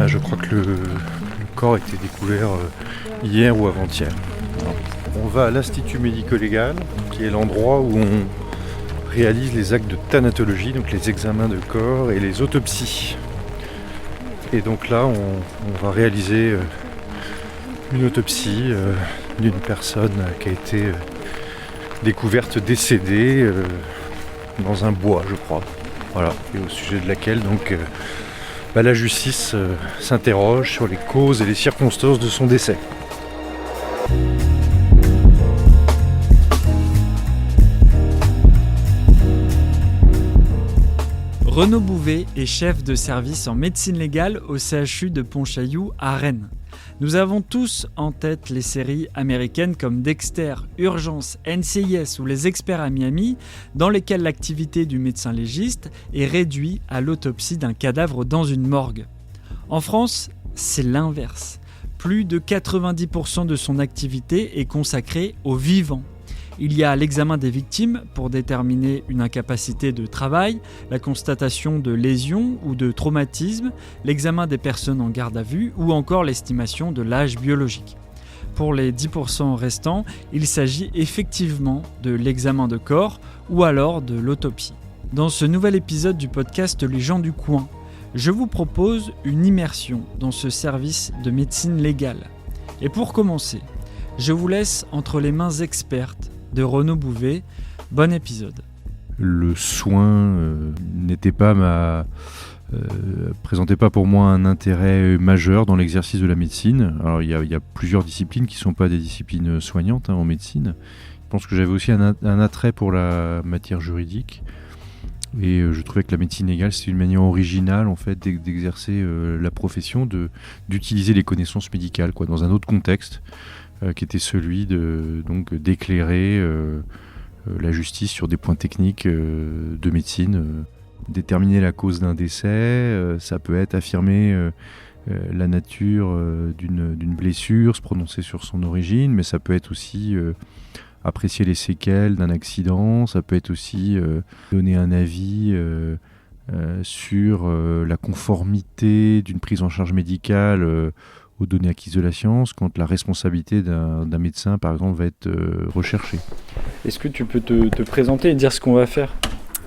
Je crois que le corps a été découvert hier ou avant-hier. Alors, on va à l'Institut médico-légal, qui est l'endroit où on réalise les actes de thanatologie, donc les examens de corps et les autopsies. Et donc là, on va réaliser une autopsie d'une personne qui a été découverte décédée dans un bois, je crois. Voilà, et au sujet de laquelle donc la justice s'interroge sur les causes et les circonstances de son décès. Renaud Bouvet est chef de service en médecine légale au CHU de Pontchaillou à Rennes. Nous avons tous en tête les séries américaines comme Dexter, Urgence, NCIS ou Les Experts à Miami, dans lesquelles l'activité du médecin légiste est réduite à l'autopsie d'un cadavre dans une morgue. En France, c'est l'inverse. Plus de 90% de son activité est consacrée aux vivants. Il y a l'examen des victimes pour déterminer une incapacité de travail, la constatation de lésions ou de traumatismes, l'examen des personnes en garde à vue ou encore l'estimation de l'âge biologique. Pour les 10% restants, il s'agit effectivement de l'examen de corps ou alors de l'autopsie. Dans ce nouvel épisode du podcast Les gens du coin, je vous propose une immersion dans ce service de médecine légale. Et pour commencer, je vous laisse entre les mains expertes de Renaud Bouvet. Bon épisode. Le soin présentait pas pour moi un intérêt majeur dans l'exercice de la médecine. Alors il y a plusieurs disciplines qui ne sont pas des disciplines soignantes en médecine. Je pense que j'avais aussi un attrait pour la matière juridique. Et je trouvais que la médecine légale, c'est une manière originale en fait d'exercer la profession, d'utiliser les connaissances médicales dans un autre contexte. Qui était celui d'éclairer la justice sur des points techniques de médecine. Déterminer la cause d'un décès, ça peut être affirmer la nature d'une blessure, se prononcer sur son origine, mais ça peut être aussi apprécier les séquelles d'un accident, ça peut être aussi donner un avis sur la conformité d'une prise en charge médicale aux données acquises de la science, quand la responsabilité d'un médecin, par exemple, va être recherchée. Est-ce que tu peux te présenter et dire ce qu'on va faire ?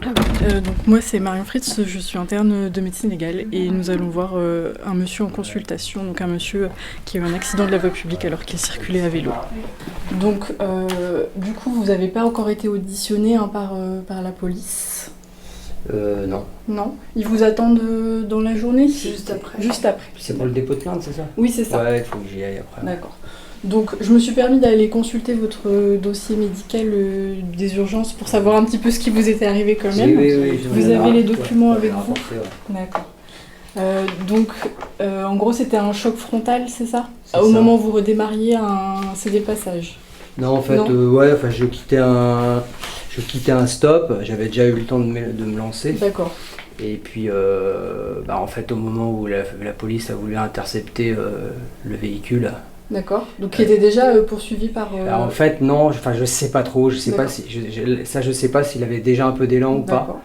Donc moi c'est Marion Fritz, je suis interne de médecine légale et nous allons voir un monsieur en consultation, donc un monsieur qui a eu un accident de la voie publique alors qu'il circulait à vélo. Donc du coup vous n'avez pas encore été auditionné par la police ? Non. Non. Ils vous attendent dans la journée ? Juste après. Juste après. C'est pour le dépôt de plainte, c'est ça ? Oui, c'est ça. Ouais, il faut que j'y aille après. D'accord. Donc, je me suis permis d'aller consulter votre dossier médical des urgences pour savoir un petit peu ce qui vous était arrivé quand même. Oui, vous avez les documents avec vous ? Ouais. D'accord. Donc, en gros, c'était un choc frontal, c'est ça ? C'est Au ça. moment où vous redémarriez un CD passage. Non, en fait, je quittais un stop, j'avais déjà eu le temps de me lancer. D'accord. Et puis, en fait, au moment où la police a voulu intercepter le véhicule. D'accord. Donc, qui était déjà poursuivi par... Alors, en fait, non, je sais pas trop, je sais pas si, je sais pas s'il avait déjà un peu d'élan ou pas.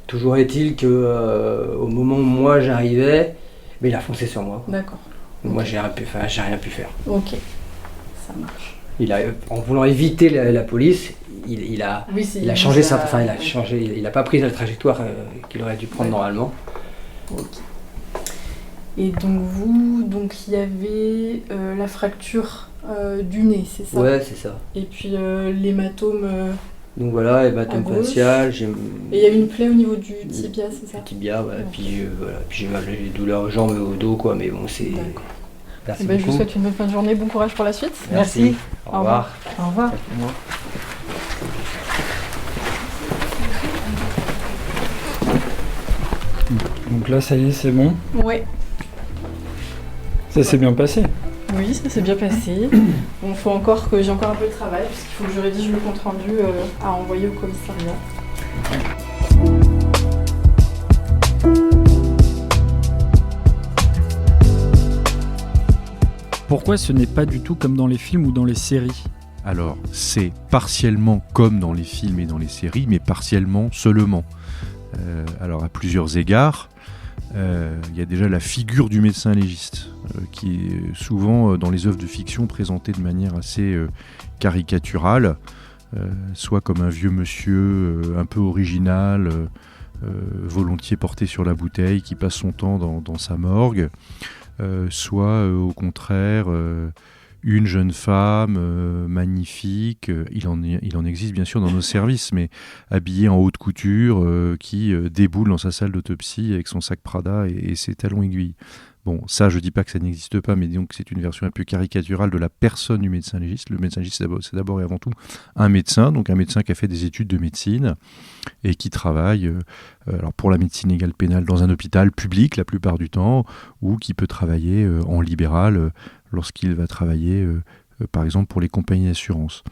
Toujours est-il que au moment où moi j'arrivais, mais il a foncé sur moi. D'accord. Donc, moi, j'ai rien pu faire. Ok, ça marche. En voulant éviter la police, il a changé il a pas pris la trajectoire qu'il aurait dû prendre normalement. Ok. Et donc il y avait la fracture du nez, c'est ça ? Ouais, c'est ça. Et puis l'hématome. Donc voilà, hématome facial. Et il y avait une plaie au niveau du tibia, c'est ça ? Tibia, ouais. Okay. Puis j'ai mal les douleurs aux jambes et au dos, quoi. Mais bon, c'est. D'accord. Merci beaucoup. Je vous souhaite une bonne fin de journée, bon courage pour la suite. Merci. Au revoir. Au revoir. Donc là, ça y est, c'est bon ? Ouais. Ça s'est bien passé ? Oui, ça s'est bien passé. Bon, j'ai encore un peu de travail, parce qu'il faut que je rédige le compte rendu à envoyer au commissariat. Pourquoi ce n'est pas du tout comme dans les films ou dans les séries ? Alors, c'est partiellement comme dans les films et dans les séries, mais partiellement seulement. Alors, à plusieurs égards. Il y a déjà la figure du médecin légiste, qui est souvent dans les œuvres de fiction présentée de manière assez caricaturale, soit comme un vieux monsieur un peu original, volontiers porté sur la bouteille, qui passe son temps dans sa morgue, soit au contraire une jeune femme magnifique, il en existe bien sûr dans nos services, mais habillée en haute couture, qui déboule dans sa salle d'autopsie avec son sac Prada et ses talons aiguilles. Bon, ça, je dis pas que ça n'existe pas, mais donc c'est une version un peu caricaturale de la personne du médecin légiste. Le médecin légiste, c'est d'abord et avant tout un médecin, donc un médecin qui a fait des études de médecine et qui travaille alors pour la médecine légale pénale dans un hôpital public la plupart du temps, ou qui peut travailler en libéral lorsqu'il va travailler, par exemple, pour les compagnies d'assurance.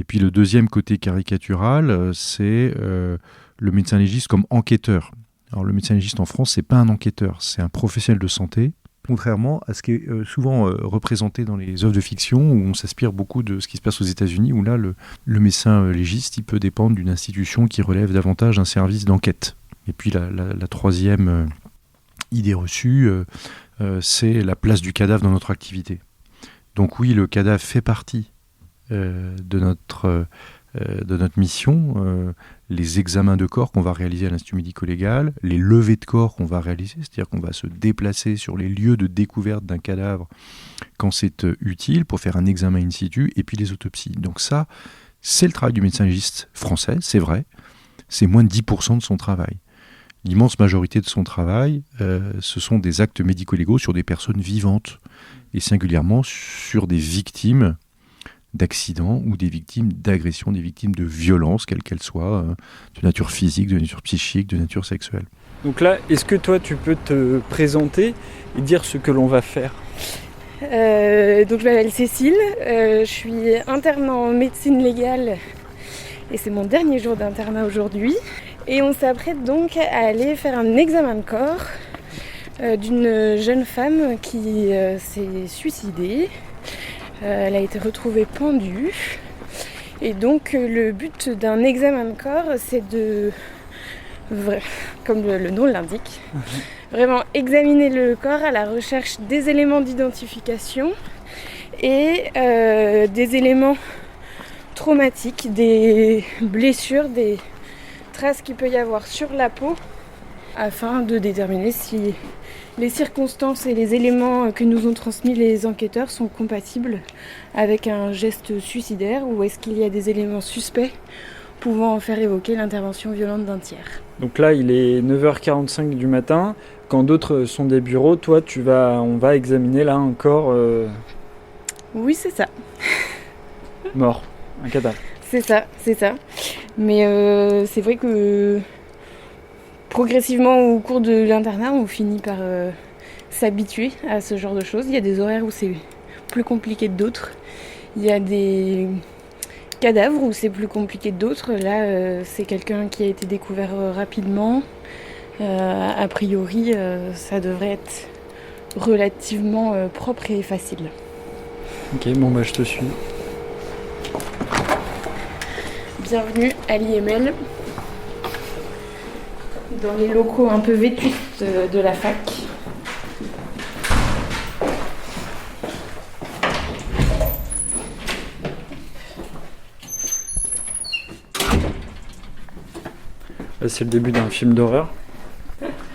Et puis le deuxième côté caricatural, c'est le médecin légiste comme enquêteur. Alors le médecin légiste en France, c'est pas un enquêteur, c'est un professionnel de santé, contrairement à ce qui est souvent représenté dans les œuvres de fiction, où on s'inspire beaucoup de ce qui se passe aux États-Unis, où là, le médecin légiste, il peut dépendre d'une institution qui relève davantage d'un service d'enquête. Et puis la troisième idée reçue, c'est la place du cadavre dans notre activité. Donc oui, le cadavre fait partie de notre mission, les examens de corps qu'on va réaliser à l'Institut médico-légal, les levées de corps qu'on va réaliser, c'est-à-dire qu'on va se déplacer sur les lieux de découverte d'un cadavre quand c'est utile pour faire un examen in situ, et puis les autopsies. Donc ça, c'est le travail du médecin légiste français, c'est vrai, c'est moins de 10% de son travail. L'immense majorité de son travail, ce sont des actes médico-légaux sur des personnes vivantes, et singulièrement sur des victimes d'accidents ou des victimes d'agressions, des victimes de violences, quelles qu'elles soient, de nature physique, de nature psychique, de nature sexuelle. Donc là, est-ce que toi, tu peux te présenter et dire ce que l'on va faire ? Donc je m'appelle Cécile, je suis interne en médecine légale et c'est mon dernier jour d'internat aujourd'hui. Et on s'apprête donc à aller faire un examen de corps d'une jeune femme qui s'est suicidée. Elle a été retrouvée pendue. Et donc le but d'un examen de corps, c'est de, comme le nom l'indique, vraiment examiner le corps à la recherche des éléments d'identification et des éléments traumatiques, des blessures, des traces qu'il peut y avoir sur la peau, afin de déterminer si les circonstances et les éléments que nous ont transmis les enquêteurs sont compatibles avec un geste suicidaire, ou est-ce qu'il y a des éléments suspects pouvant en faire évoquer l'intervention violente d'un tiers. Donc là, il est 9h45 du matin. Quand d'autres sont des bureaux, toi, on va examiner là un corps... Oui, c'est ça. Mort, un cadavre. C'est ça. Mais c'est vrai que progressivement au cours de l'internat, on finit par s'habituer à ce genre de choses. Il y a des horaires où c'est plus compliqué que d'autres. Il y a des cadavres où c'est plus compliqué que d'autres. Là, c'est quelqu'un qui a été découvert rapidement. A priori, ça devrait être relativement propre et facile. Ok, bon bah je te suis. Bienvenue à l'IML, dans les locaux un peu vétustes de la fac. Là, c'est le début d'un film d'horreur.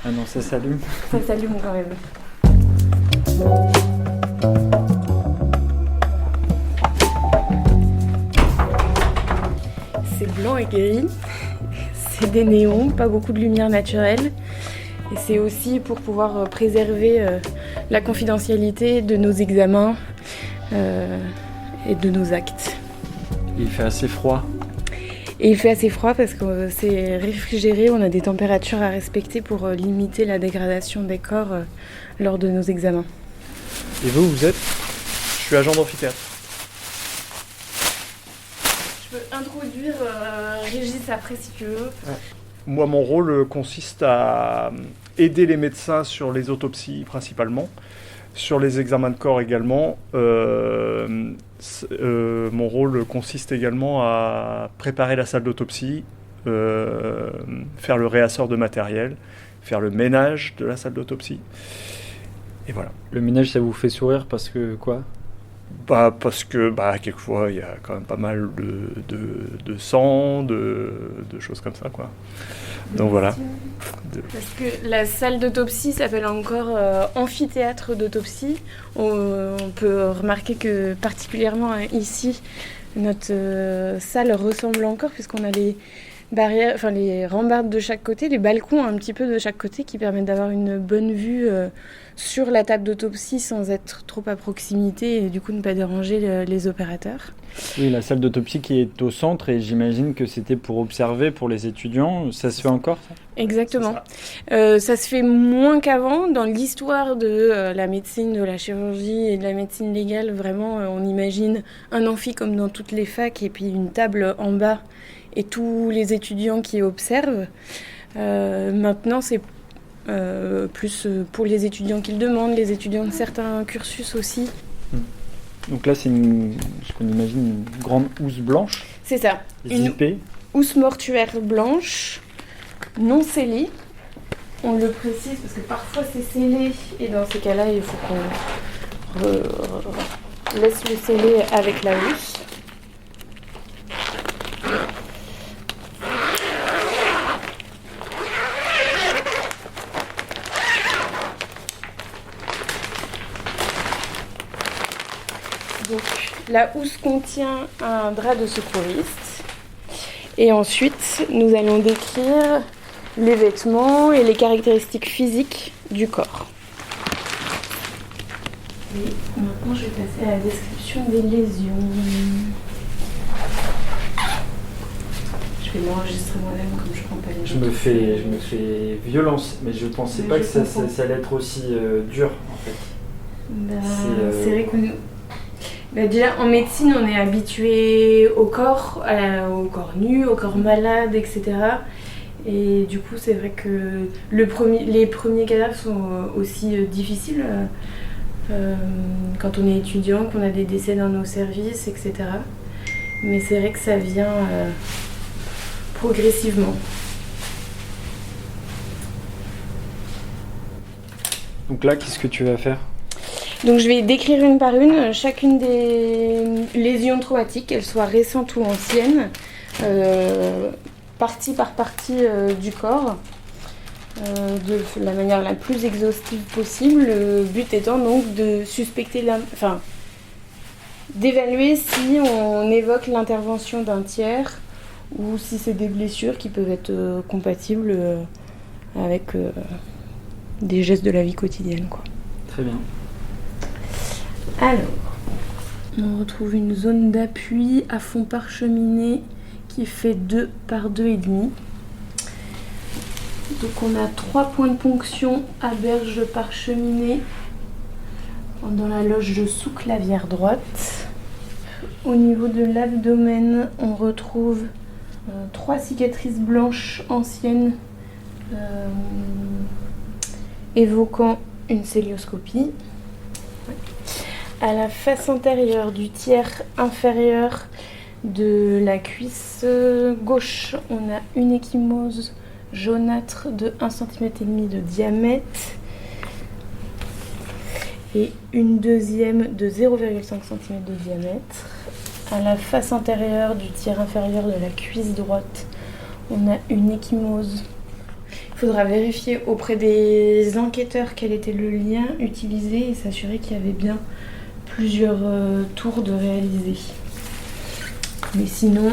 Ah non, ça s'allume. Ça s'allume quand même. C'est blanc et gris, c'est des néons, pas beaucoup de lumière naturelle. Et c'est aussi pour pouvoir préserver la confidentialité de nos examens et de nos actes. Il fait assez froid. Et il fait assez froid parce que c'est réfrigéré, on a des températures à respecter pour limiter la dégradation des corps lors de nos examens. Et vous êtes ? Je suis agent d'amphithéâtre. Je peux introduire Régis après si tu veux. Moi, mon rôle consiste à aider les médecins sur les autopsies principalement, sur les examens de corps également. Mon rôle consiste également à préparer la salle d'autopsie, faire le réassort de matériel faire le ménage de la salle d'autopsie. Et voilà. Le ménage, ça vous fait sourire parce que quoi ? Parce que quelquefois il y a quand même pas mal de sang, de choses comme ça, quoi. Donc voilà. Parce que la salle d'autopsie s'appelle encore amphithéâtre d'autopsie. On peut remarquer que particulièrement ici, notre salle ressemble encore puisqu'on a les barrières, enfin les rambardes de chaque côté, les balcons un petit peu de chaque côté qui permettent d'avoir une bonne vue sur la table d'autopsie sans être trop à proximité et du coup ne pas déranger les opérateurs. Oui, la salle d'autopsie qui est au centre et j'imagine que c'était pour observer pour les étudiants. Ça se fait encore, ça ? Exactement. Ça se fait moins qu'avant. Dans l'histoire de la médecine, de la chirurgie et de la médecine légale, vraiment, on imagine un amphi comme dans toutes les facs et puis une table en bas et tous les étudiants qui observent. Maintenant, c'est plus pour les étudiants qui le demandent, les étudiants de certains cursus aussi. Donc là, c'est ce qu'on imagine une grande housse blanche. C'est ça. Zippée. Une housse mortuaire blanche, non scellée. On le précise parce que parfois c'est scellé et dans ces cas-là, il faut qu'on laisse le sceller avec la housse. Donc, la housse contient un drap de secouriste. Et ensuite, nous allons décrire les vêtements et les caractéristiques physiques du corps. Et maintenant, je vais passer à la description des lésions. Je vais l'enregistrer moi-même comme je ne prends pas les Je me fais violence, mais je ne pensais pas que ça allait être aussi dur, en fait. C'est vrai que nous... déjà, en médecine, on est habitué au corps nu, au corps malade, etc. Et du coup, c'est vrai que les premiers cadavres sont aussi difficiles quand on est étudiant, qu'on a des décès dans nos services, etc. Mais c'est vrai que ça vient progressivement. Donc là, qu'est-ce que tu vas faire ? Donc je vais décrire une par une chacune des lésions traumatiques, qu'elles soient récentes ou anciennes, partie par partie du corps, de la manière la plus exhaustive possible. Le but étant donc de suspecter, d'évaluer si on évoque l'intervention d'un tiers ou si c'est des blessures qui peuvent être compatibles avec des gestes de la vie quotidienne, quoi. Très bien. Alors, on retrouve une zone d'appui à fond parcheminé qui fait 2 par 2,5. Donc on a 3 points de ponction à berge parcheminée dans la loge sous-clavière droite. Au niveau de l'abdomen, on retrouve 3 cicatrices blanches anciennes évoquant une cœlioscopie. À la face antérieure du tiers inférieur de la cuisse gauche, on a une ecchymose jaunâtre de 1,5 cm de diamètre et une deuxième de 0,5 cm de diamètre. À la face intérieure du tiers inférieur de la cuisse droite, on a une ecchymose. Il faudra vérifier auprès des enquêteurs quel était le lien utilisé et s'assurer qu'il y avait bien plusieurs tours de réaliser. Mais sinon,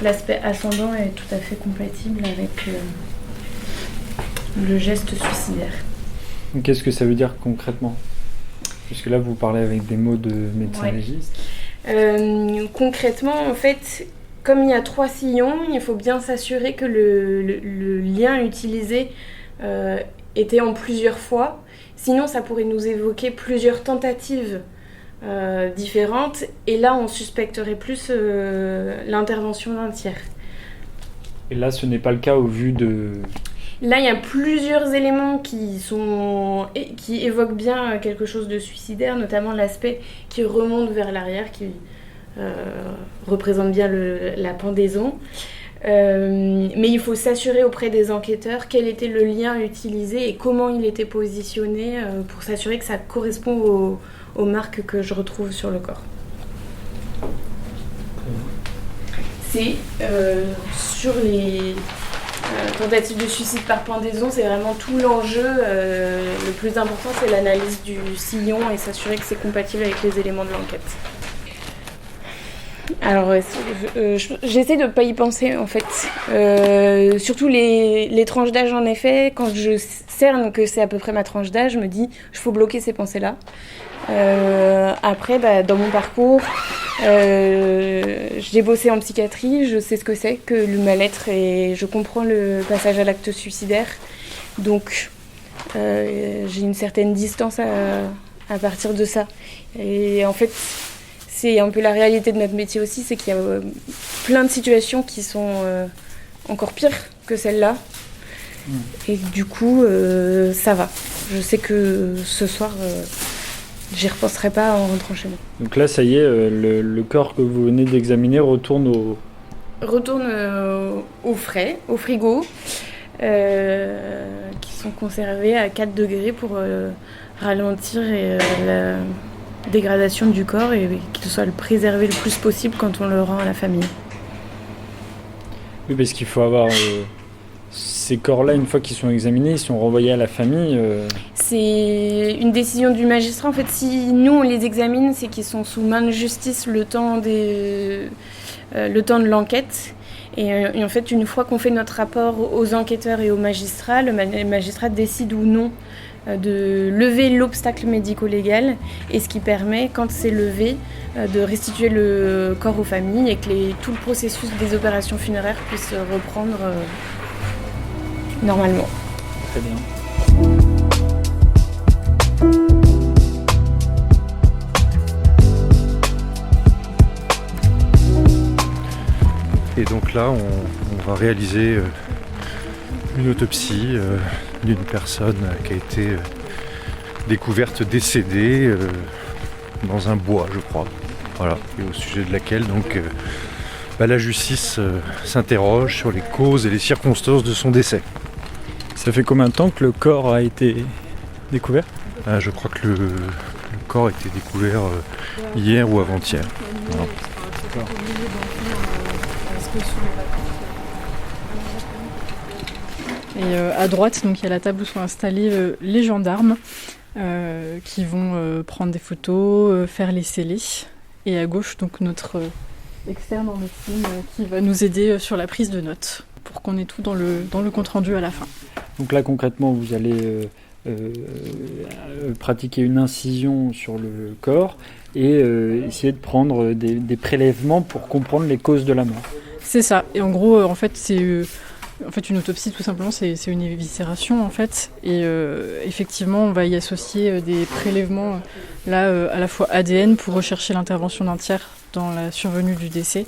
l'aspect ascendant est tout à fait compatible avec le geste suicidaire. Qu'est-ce que ça veut dire concrètement ? Puisque là, vous parlez avec des mots de médecin légiste. Concrètement, en fait, comme il y a 3 sillons, il faut bien s'assurer que le lien utilisé était en plusieurs fois. Sinon, ça pourrait nous évoquer plusieurs tentatives différentes. Et là, on suspecterait plus l'intervention d'un tiers. Et là, ce n'est pas le cas au vu de... Là, il y a plusieurs éléments qui évoquent bien quelque chose de suicidaire, notamment l'aspect qui remonte vers l'arrière, qui représente bien la pendaison. Mais il faut s'assurer auprès des enquêteurs quel était le lien utilisé et comment il était positionné pour s'assurer que ça correspond aux marques que je retrouve sur le corps. C'est sur les tentatives de suicide par pendaison, c'est vraiment tout l'enjeu. Le plus important, c'est l'analyse du sillon et s'assurer que c'est compatible avec les éléments de l'enquête. Alors, j'essaie de ne pas y penser, en fait. Surtout les tranches d'âge, en effet. Quand je cerne que c'est à peu près ma tranche d'âge, je me dis, il faut bloquer ces pensées-là. Après, dans mon parcours, j'ai bossé en psychiatrie, je sais ce que c'est que le mal-être et je comprends le passage à l'acte suicidaire. Donc, j'ai une certaine distance à partir de ça. Et en fait, c'est un peu la réalité de notre métier aussi, c'est qu'il y a plein de situations qui sont encore pires que celle-là. Et du coup, ça va. Je sais que ce soir, j'y repenserai pas en rentrant chez moi. Donc là, ça y est, le corps que vous venez d'examiner retourne au frais, au frigo, qui sont conservés à 4 degrés pour ralentir la dégradation du corps et qu'il soit préservé le plus possible quand on le rend à la famille. Oui, parce qu'il faut avoir ces corps-là, une fois qu'ils sont examinés, ils sont renvoyés à la famille. C'est une décision du magistrat. En fait, si nous on les examine, c'est qu'ils sont sous main de justice le temps de l'enquête. Et en fait, une fois qu'on fait notre rapport aux enquêteurs et aux magistrats, le magistrat décide ou non de lever l'obstacle médico-légal, et ce qui permet, quand c'est levé, de restituer le corps aux familles et que tout le processus des opérations funéraires puisse reprendre normalement. Très bien. Et donc là, on va réaliser une autopsie d'une personne qui a été découverte décédée dans un bois, je crois. Voilà, et au sujet de laquelle donc la justice s'interroge sur les causes et les circonstances de son décès. Ça fait combien de temps que le corps a été découvert ? Je crois que le corps a été découvert hier ou avant-hier. Voilà. Et à droite, donc il y a la table où sont installés les gendarmes qui vont prendre des photos, faire les scellés. Et à gauche, donc notre externe en médecine qui va nous aider sur la prise de notes pour qu'on ait tout dans le compte-rendu à la fin. Donc là, concrètement, vous allez pratiquer une incision sur le corps et essayer de prendre des prélèvements pour comprendre les causes de la mort. C'est ça. Et en gros, en fait, c'est... En fait, une autopsie, tout simplement, c'est une éviscération, en fait. Et effectivement, on va y associer des prélèvements, à la fois ADN pour rechercher l'intervention d'un tiers dans la survenue du décès,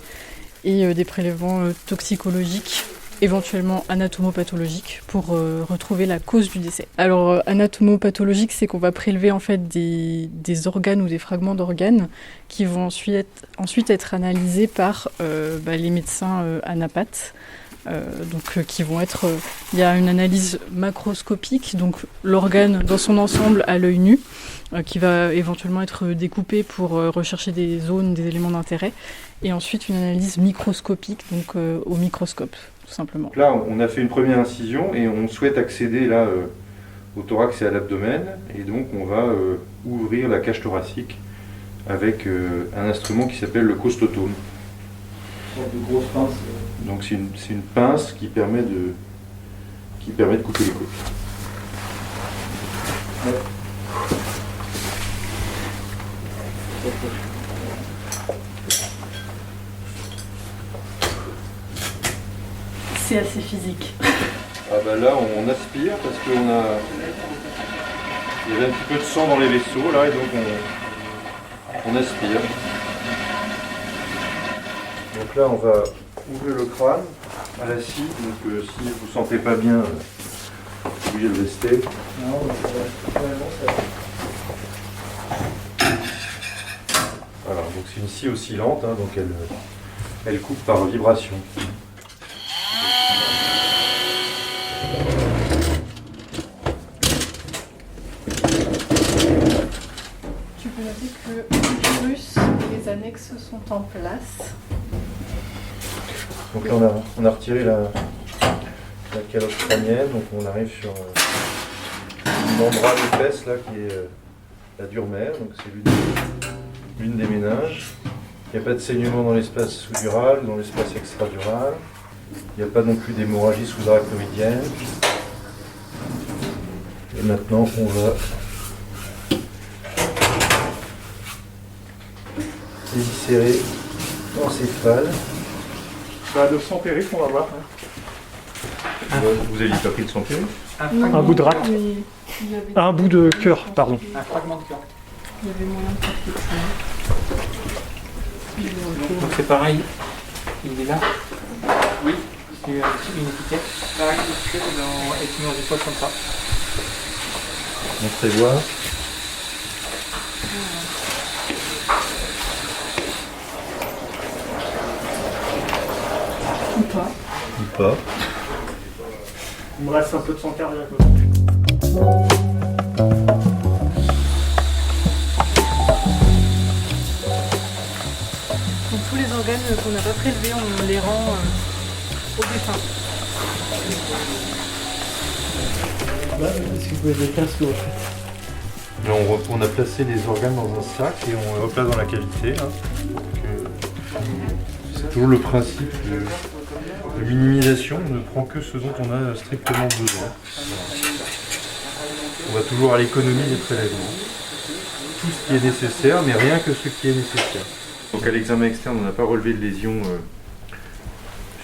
et des prélèvements toxicologiques, éventuellement anatomopathologiques, pour retrouver la cause du décès. Alors, anatomopathologique, c'est qu'on va prélever, en fait, des organes ou des fragments d'organes qui vont ensuite être analysés par les médecins anapathes. Qui vont être... il y a une analyse macroscopique, donc l'organe dans son ensemble à l'œil nu, qui va éventuellement être découpé pour rechercher des zones, des éléments d'intérêt, et ensuite une analyse microscopique, donc au microscope, tout simplement. Donc là, on a fait une première incision et on souhaite accéder là au thorax et à l'abdomen, et donc on va ouvrir la cage thoracique avec un instrument qui s'appelle le costotome. De grosses pinces. Donc c'est une pince qui permet de couper les côtes. Ouais. C'est assez physique. Ah bah là on aspire parce qu'il y avait un petit peu de sang dans les vaisseaux là, et donc on aspire. Donc là on va ouvrir le crâne à la scie, donc si vous ne sentez pas bien, vous êtes obligé de rester. Non, Voilà, donc c'est une scie oscillante, donc elle coupe par vibration. peux noter que l'utérus et les annexes sont en place. Donc là, on a retiré la calotte crânienne, donc on arrive sur une membrane épaisse là, qui est la dure mère, donc c'est l'une des méninges. Il n'y a pas de saignement dans l'espace sous-dural, dans l'espace extradural. Il n'y a pas non plus d'hémorragie sous-arachnoïdienne. Et maintenant, on va éviscérer l'encéphale. Le sang périph', on va voir. Vous aviez pas pris de sang périph'? Un bout de rate. Un bout de cœur, pardon. Un fragment de cœur. Il y avait moyen de faire quelque chose. Donc c'est pareil, il est là. Oui. C'est une étiquette. Pareil, l'étiquette est dans des poches comme ça. Montrez-moi. Ou pas. Ou pas. Il me reste un peu de sang cardiaque. Donc tous les organes qu'on n'a pas prélevés, on les rend au défunt. Est-ce que vous pouvez décrire ce que vous faites? Là, on a placé les organes dans un sac et on les replace dans la cavité. Hein. Donc, c'est toujours le principe de minimisation. On ne prend que ce dont on a strictement besoin. On va toujours à l'économie des prélèvements. Tout ce qui est nécessaire, mais rien que ce qui est nécessaire. Donc à l'examen externe, on n'a pas relevé de lésions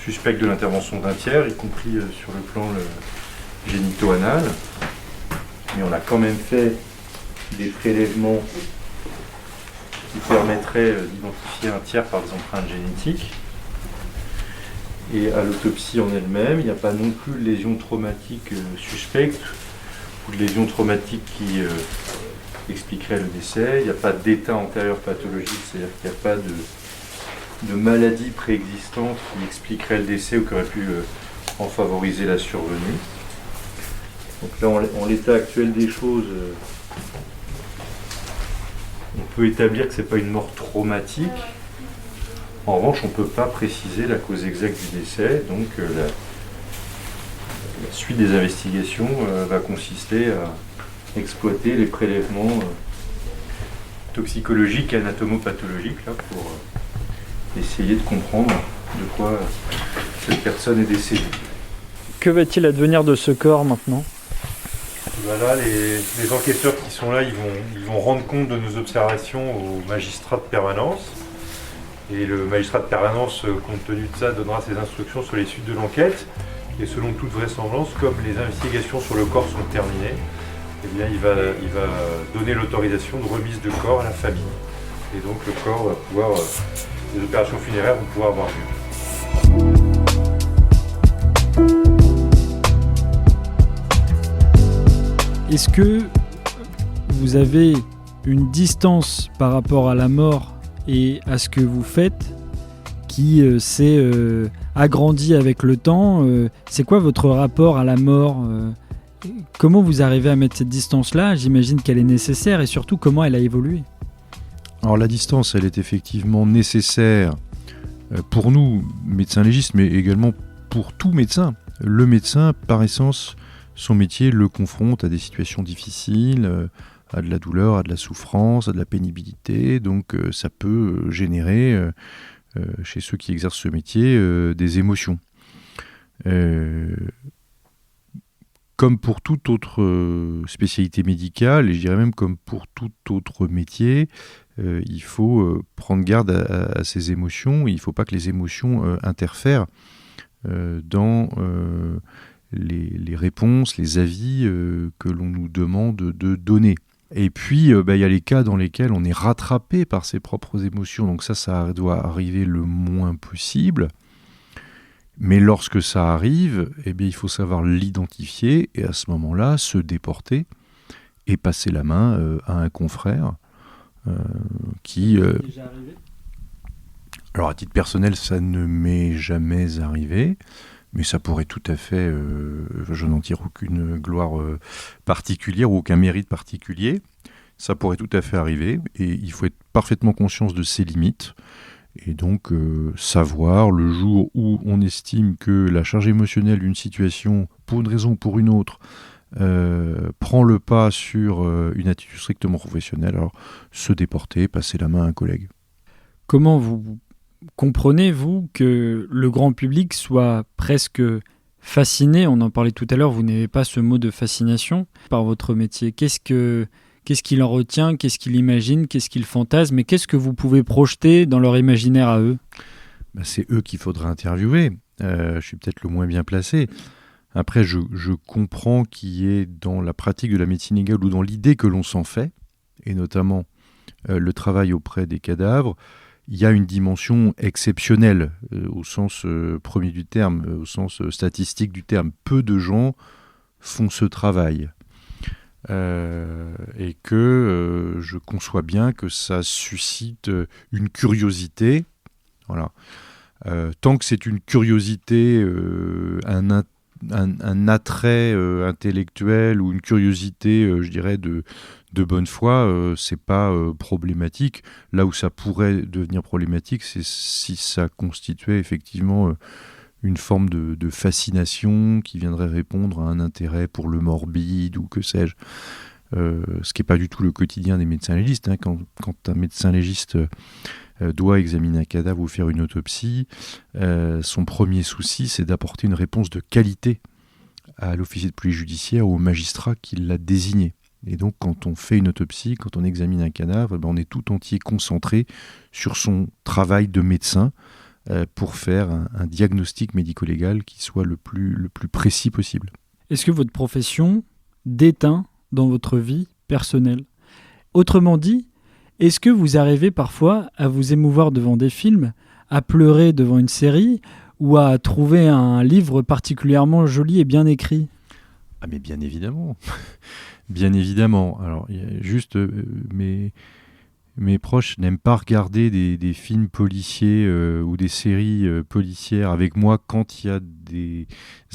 suspectes de l'intervention d'un tiers, y compris sur le plan génito-anal. Mais on a quand même fait des prélèvements qui permettraient d'identifier un tiers par des empreintes génétiques. Et à l'autopsie en elle-même, il n'y a pas non plus de lésions traumatiques suspectes ou de lésions traumatiques qui expliqueraient le décès. Il n'y a pas d'état antérieur pathologique, c'est-à-dire qu'il n'y a pas de maladie préexistante qui expliquerait le décès ou qui aurait pu en favoriser la survenue. Donc là, en l'état actuel des choses, on peut établir que ce n'est pas une mort traumatique. En revanche, on ne peut pas préciser la cause exacte du décès, donc la suite des investigations va consister à exploiter les prélèvements toxicologiques et anatomopathologiques là, pour essayer de comprendre de quoi cette personne est décédée. Que va-t-il advenir de ce corps maintenant? Voilà, les enquêteurs qui sont là, ils vont rendre compte de nos observations au magistrat de permanence. Et le magistrat de permanence, compte tenu de ça, donnera ses instructions sur les suites de l'enquête. Et selon toute vraisemblance, comme les investigations sur le corps sont terminées, eh bien, il va donner l'autorisation de remise de corps à la famille. Et donc le corps va pouvoir, les opérations funéraires vont pouvoir avoir lieu. Est-ce que vous avez une distance par rapport à la mort et à ce que vous faites qui s'est agrandi avec le temps? C'est quoi votre rapport à la mort? Comment vous arrivez à mettre cette distance-là? J'imagine qu'elle est nécessaire et surtout comment elle a évolué. Alors la distance, elle est effectivement nécessaire pour nous, médecins légistes, mais également pour tout médecin. Le médecin, par essence, son métier le confronte à des situations difficiles, à de la douleur, à de la souffrance, à de la pénibilité. Donc ça peut générer, chez ceux qui exercent ce métier, des émotions. Comme pour toute autre spécialité médicale, et je dirais même comme pour tout autre métier, il faut prendre garde à ces émotions. Il ne faut pas que les émotions interfèrent dans les réponses, les avis que l'on nous demande de donner. Et puis, y a les cas dans lesquels on est rattrapé par ses propres émotions. Donc ça doit arriver le moins possible. Mais lorsque ça arrive, eh bien, il faut savoir l'identifier et à ce moment-là, se déporter et passer la main à un confrère qui... Déjà arrivé ? Alors à titre personnel, ça ne m'est jamais arrivé, mais ça pourrait tout à fait... je n'en tire aucune gloire particulière ou aucun mérite particulier. Ça pourrait tout à fait arriver et il faut être parfaitement conscient de ses limites et donc savoir le jour où on estime que la charge émotionnelle d'une situation, pour une raison ou pour une autre, prend le pas sur une attitude strictement professionnelle, alors se déporter, passer la main à un collègue. Comment vous comprenez-vous que le grand public soit presque fasciné, on en parlait tout à l'heure, vous n'avez pas ce mot de fascination par votre métier. Qu'est-ce qu'il en retient, qu'est-ce qu'il imagine, qu'est-ce qu'il fantasme et qu'est-ce que vous pouvez projeter dans leur imaginaire à eux ? C'est eux qu'il faudra interviewer. Je suis peut-être le moins bien placé. Après, je comprends qu'il y ait dans la pratique de la médecine légale ou dans l'idée que l'on s'en fait, et notamment le travail auprès des cadavres, il y a une dimension exceptionnelle au sens premier du terme, au sens statistique du terme. Peu de gens font ce travail. Et que je conçois bien que ça suscite une curiosité. Voilà. Tant que c'est une curiosité, un attrait intellectuel ou une curiosité, je dirais, de bonne foi, c'est pas problématique. Là où ça pourrait devenir problématique, c'est si ça constituait effectivement une forme de fascination qui viendrait répondre à un intérêt pour le morbide ou que sais-je. Ce qui n'est pas du tout le quotidien des médecins légistes. Quand un médecin légiste doit examiner un cadavre ou faire une autopsie, son premier souci, c'est d'apporter une réponse de qualité à l'officier de police judiciaire ou au magistrat qui l'a désigné. Et donc, quand on fait une autopsie, quand on examine un cadavre, on est tout entier concentré sur son travail de médecin pour faire un diagnostic médico-légal qui soit le plus précis possible. Est-ce que votre profession déteint dans votre vie personnelle ? Autrement dit, est-ce que vous arrivez parfois à vous émouvoir devant des films, à pleurer devant une série ou à trouver un livre particulièrement joli et bien écrit ? Ah mais bien évidemment. Bien évidemment. Alors, il y a juste mes proches n'aiment pas regarder des films policiers ou des séries policières avec moi quand il y a des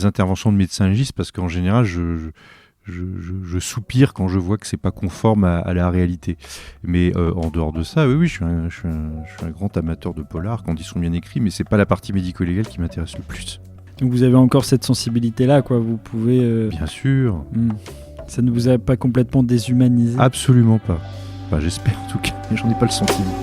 interventions de médecins légistes, parce qu'en général, je soupire quand je vois que c'est pas conforme à la réalité. Mais en dehors de ça, oui, je suis un grand amateur de polar quand ils sont bien écrits, mais c'est pas la partie médico-légale qui m'intéresse le plus. Donc vous avez encore cette sensibilité-là, quoi. Vous pouvez... Bien sûr. Ça ne vous a pas complètement déshumanisé ? Absolument pas. Enfin, j'espère en tout cas, mais j'en ai pas le sentiment.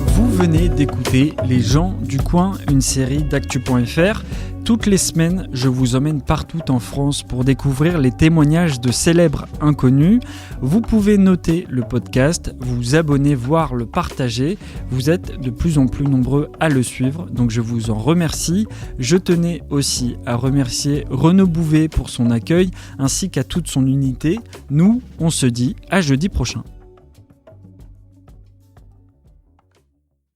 Vous venez d'écouter Les gens du coin, une série d'actu.fr. Toutes les semaines, je vous emmène partout en France pour découvrir les témoignages de célèbres inconnus. Vous pouvez noter le podcast, vous abonner, voire le partager. Vous êtes de plus en plus nombreux à le suivre, donc je vous en remercie. Je tenais aussi à remercier Renaud Bouvet pour son accueil, ainsi qu'à toute son unité. Nous, on se dit à jeudi prochain.